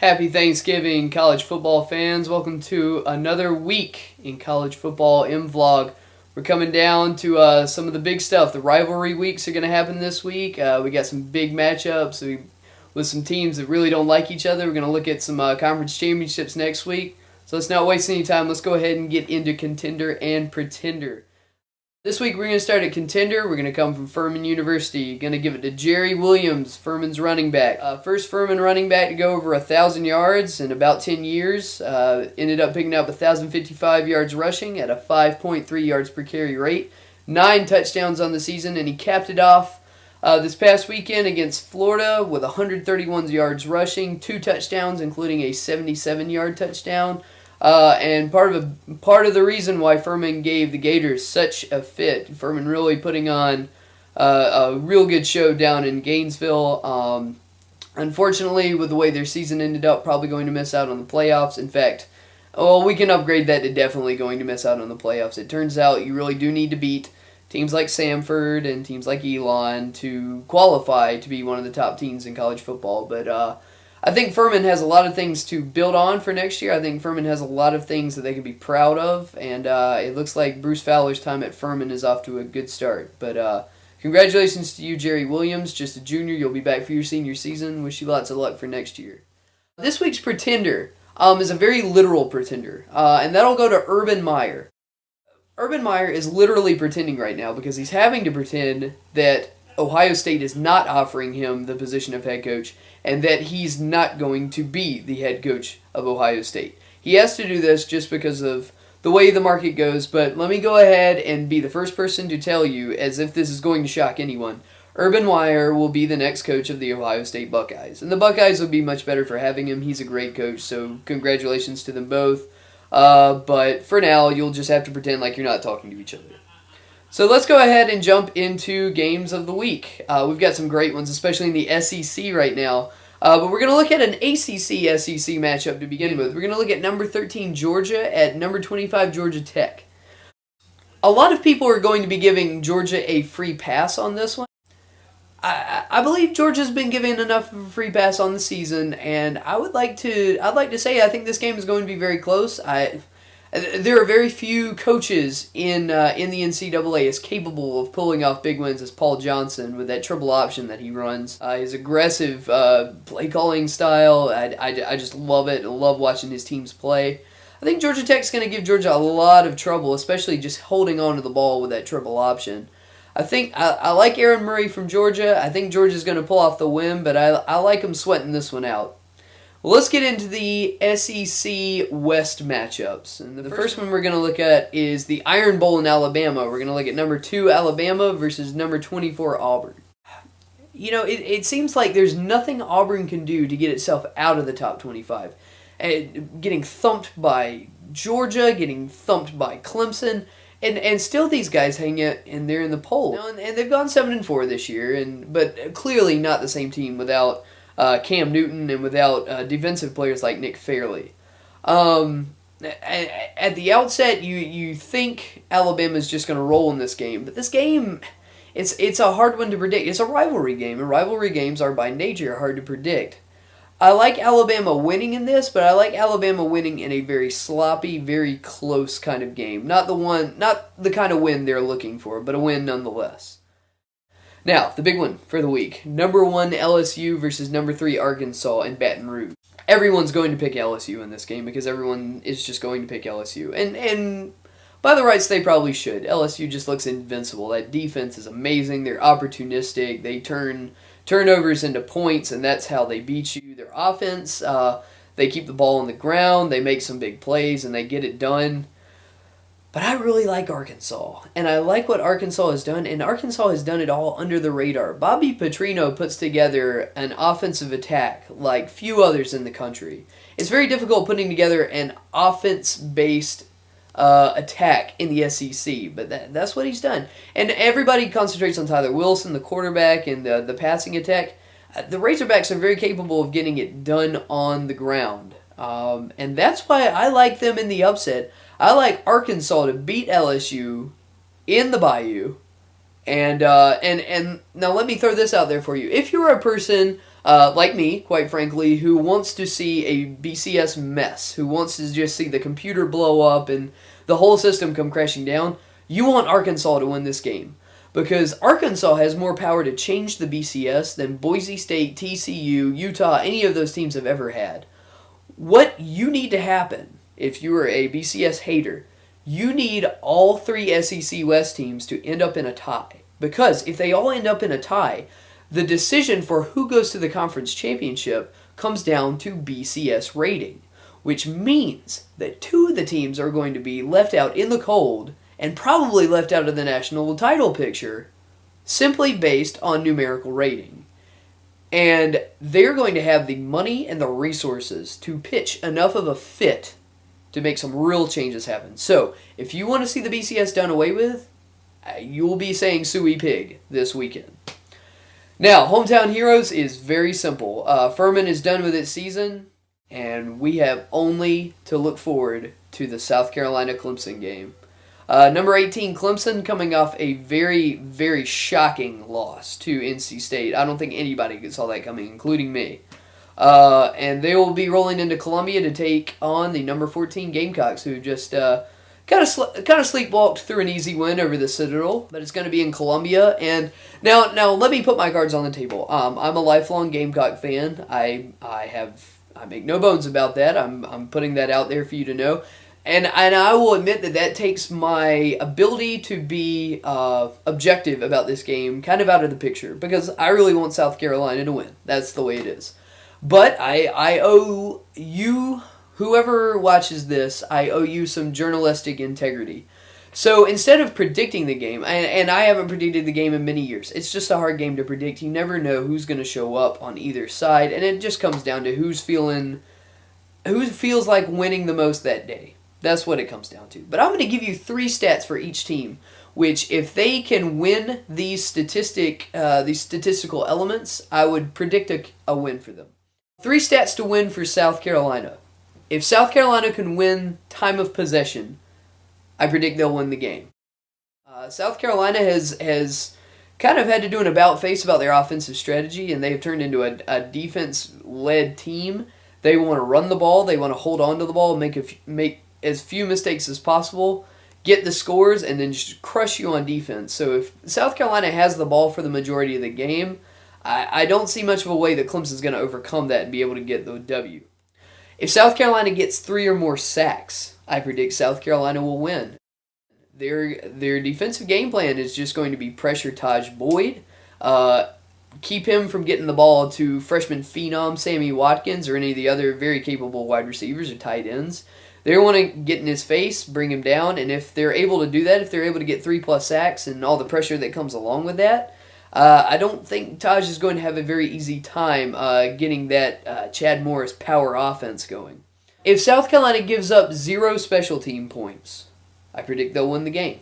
Happy Thanksgiving, college football fans. Welcome to another week in college football vlog. We're coming down to some of the big stuff. The rivalry weeks are going to happen this week. We got some big matchups with some teams that really don't like each other. We're going to look at some conference championships next week. So let's not waste any time. Let's go ahead and get into contender and pretender. This week we're going to start at contender. We're going to come from Furman University. Going to give it to Jerodis Williams, Furman's running back. First Furman running back to go over 1,000 yards in about 10 years. Ended up picking up 1,055 yards rushing at a 5.3 yards per carry rate. 9 touchdowns on the season, and he capped it off this past weekend against Florida with 131 yards rushing, 2 touchdowns, including a 77-yard touchdown. And part of the reason why Furman gave the Gators such a fit, Furman really putting on a real good show down in Gainesville. Unfortunately, with the way their season ended up, probably going to miss out on the playoffs. In fact, we can upgrade that to definitely going to miss out on the playoffs. It turns out you really do need to beat teams like Samford and teams like Elon to qualify to be one of the top teams in college football. But I think Furman has a lot of things to build on for next year. I think Furman has a lot of things that they can be proud of, and it looks like Bruce Fowler's time at Furman is off to a good start. But congratulations to you, Jerodis Williams. Just a junior. You'll be back for your senior season. Wish you lots of luck for next year. This week's pretender is a very literal pretender, and that'll go to Urban Meyer. Urban Meyer is literally pretending right now because he's having to pretend that Ohio State is not offering him the position of head coach and that he's not going to be the head coach of Ohio State. He has to do this just because of the way the market goes, but let me go ahead and be the first person to tell you, as if this is going to shock anyone, Urban Meyer will be the next coach of the Ohio State Buckeyes. And the Buckeyes would be much better for having him. He's a great coach, so congratulations to them both. But for now, you'll just have to pretend like you're not talking to each other. So let's go ahead and jump into games of the week. We've got some great ones, especially in the SEC right now. But we're going to look at an ACC-SEC matchup to begin with. We're going to look at number 13 Georgia at number 25 Georgia Tech. A lot of people are going to be giving Georgia a free pass on this one. I believe Georgia's been given enough of a free pass on the season, and I'd like to say I think this game is going to be very close. There are very few coaches in the NCAA as capable of pulling off big wins as Paul Johnson with that triple option that he runs. His aggressive play calling style, I just love it. I love watching his teams play. I think Georgia Tech's going to give Georgia a lot of trouble, especially just holding on to the ball with that triple option. I like Aaron Murray from Georgia. I think Georgia's going to pull off the win, but I like him sweating this one out. Well, let's get into the SEC West matchups. And the first one we're going to look at is the Iron Bowl in Alabama. We're going to look at number 2 Alabama versus number 24 Auburn. You know, it seems like there's nothing Auburn can do to get itself out of the top 25. Getting thumped by Georgia, getting thumped by Clemson, and still these guys hang it, and they're in the poll. And they've gone 7-4 this year, but clearly not the same team without Cam Newton and without defensive players like Nick Fairley. At the outset, you think Alabama's just going to roll in this game, but this game, it's a hard one to predict. It's a rivalry game, and rivalry games are by nature hard to predict. I like Alabama winning in this, but I like Alabama winning in a very sloppy, very close kind of game. Not the kind of win they're looking for, but a win nonetheless. Now, the big one for the week. Number 1 LSU versus number 3 Arkansas in Baton Rouge. Everyone's going to pick LSU in this game because everyone is just going to pick LSU. And by the rights, they probably should. LSU just looks invincible. That defense is amazing. They're opportunistic. They turn turnovers into points, and that's how they beat you. Their offense, they keep the ball on the ground. They make some big plays, and they get it done. But I really like Arkansas, and I like what Arkansas has done, and Arkansas has done it all under the radar. Bobby Petrino puts together an offensive attack like few others in the country. It's very difficult putting together an offense-based attack in the SEC, but that's what he's done. And everybody concentrates on Tyler Wilson, the quarterback, and the passing attack. The Razorbacks are very capable of getting it done on the ground, and that's why I like them in the upset. I like Arkansas to beat LSU in the Bayou And now let me throw this out there for you. If you're a person like me, quite frankly, who wants to see a BCS mess, who wants to just see the computer blow up and the whole system come crashing down, you want Arkansas to win this game. Because Arkansas has more power to change the BCS than Boise State, TCU, Utah, any of those teams have ever had. What you need to happen, if you are a BCS hater, you need all three SEC West teams to end up in a tie. Because if they all end up in a tie, the decision for who goes to the conference championship comes down to BCS rating, which means that two of the teams are going to be left out in the cold and probably left out of the national title picture simply based on numerical rating. And they're going to have the money and the resources to pitch enough of a fit to make some real changes happen. So, if you want to see the BCS done away with, you'll be saying Suey Pig this weekend. Now, Hometown Heroes is very simple. Furman is done with its season, and we have only to look forward to the South Carolina-Clemson game. Number 18, Clemson, coming off a very, very shocking loss to NC State. I don't think anybody saw that coming, including me. And they will be rolling into Columbia to take on the number 14 Gamecocks, who just kind of sleepwalked through an easy win over the Citadel. But it's going to be in Columbia. And now let me put my cards on the table. I'm a lifelong Gamecock fan. I make no bones about that. I'm putting that out there for you to know. And I will admit that takes my ability to be objective about this game kind of out of the picture, because I really want South Carolina to win. That's the way it is. But I owe you, whoever watches this, I owe you some journalistic integrity. So instead of predicting the game, and I haven't predicted the game in many years, it's just a hard game to predict. You never know who's going to show up on either side, and it just comes down to who feels like winning the most that day. That's what it comes down to. But I'm going to give you 3 stats for each team, which if they can win these statistical elements, I would predict a win for them. 3 stats to win for South Carolina. If South Carolina can win time of possession, I predict they'll win the game. South Carolina has kind of had to do an about-face about their offensive strategy, and they've turned into a defense-led team. They want to run the ball. They want to hold on to the ball, make as few mistakes as possible, get the scores, and then just crush you on defense. So if South Carolina has the ball for the majority of the game, I don't see much of a way that Clemson's going to overcome that and be able to get the W. If South Carolina gets 3 or more sacks, I predict South Carolina will win. Their defensive game plan is just going to be pressure Taj Boyd, keep him from getting the ball to freshman phenom Sammy Watkins or any of the other very capable wide receivers or tight ends. They want to get in his face, bring him down, and if they're able to do that, if they're able to get 3+ sacks and all the pressure that comes along with that, I don't think Taj is going to have a very easy time getting that Chad Morris power offense going. If South Carolina gives up 0 special team points, I predict they'll win the game.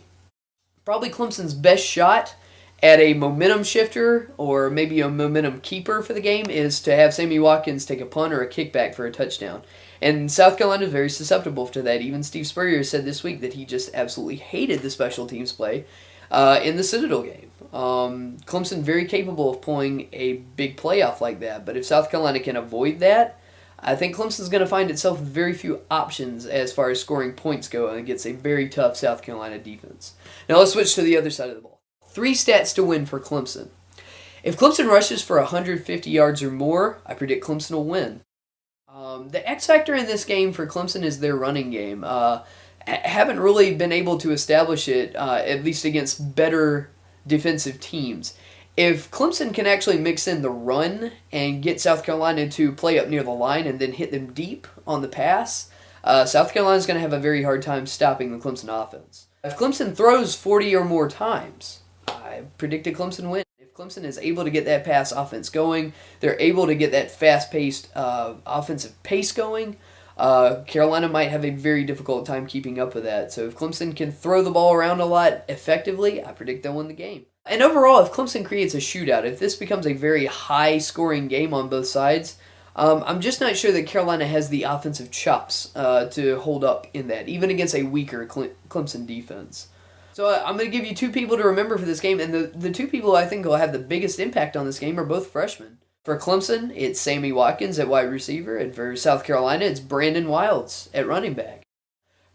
Probably Clemson's best shot at a momentum shifter or maybe a momentum keeper for the game is to have Sammy Watkins take a punt or a kickback for a touchdown. And South Carolina is very susceptible to that. Even Steve Spurrier said this week that he just absolutely hated the special teams play in the Citadel game. Clemson very capable of pulling a big playoff like that. But if South Carolina can avoid that, I think Clemson's going to find itself with very few options as far as scoring points go against a very tough South Carolina defense. Now let's switch to the other side of the ball. 3 stats to win for Clemson. If Clemson rushes for 150 yards or more, I predict Clemson will win. The X factor in this game for Clemson is their running game. Haven't really been able to establish it, at least against better defensive teams. If Clemson can actually mix in the run and get South Carolina to play up near the line and then hit them deep on the pass, South Carolina is going to have a very hard time stopping the Clemson offense. If Clemson throws 40 or more times, I predict a Clemson win. If Clemson is able to get that pass offense going, they're able to get that fast-paced offensive pace going, Carolina might have a very difficult time keeping up with that. So if Clemson can throw the ball around a lot effectively, I predict they'll win the game. And overall, if Clemson creates a shootout, if this becomes a very high-scoring game on both sides, I'm just not sure that Carolina has the offensive chops to hold up in that, even against a weaker Clemson defense. So I'm going to give you two people to remember for this game, and the two people I think will have the biggest impact on this game are both freshmen. For Clemson, it's Sammy Watkins at wide receiver, and for South Carolina, it's Brandon Wilds at running back.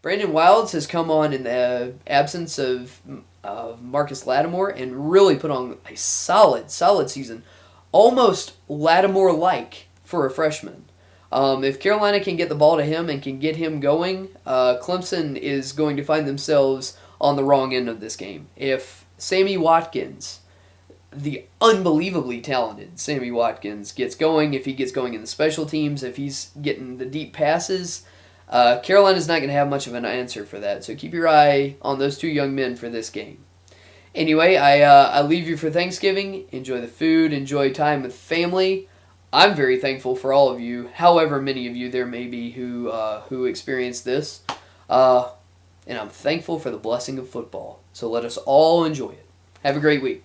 Brandon Wilds has come on in the absence of Marcus Lattimore and really put on a solid season, almost Lattimore-like for a freshman. If Carolina can get the ball to him and can get him going, Clemson is going to find themselves on the wrong end of this game. If Sammy Watkins, the unbelievably talented Sammy Watkins, gets going, if he gets going in the special teams, if he's getting the deep passes, Carolina's not going to have much of an answer for that. So keep your eye on those two young men for this game. Anyway, I leave you for Thanksgiving. Enjoy the food. Enjoy time with family. I'm very thankful for all of you, however many of you there may be who experience this. And I'm thankful for the blessing of football. So let us all enjoy it. Have a great week.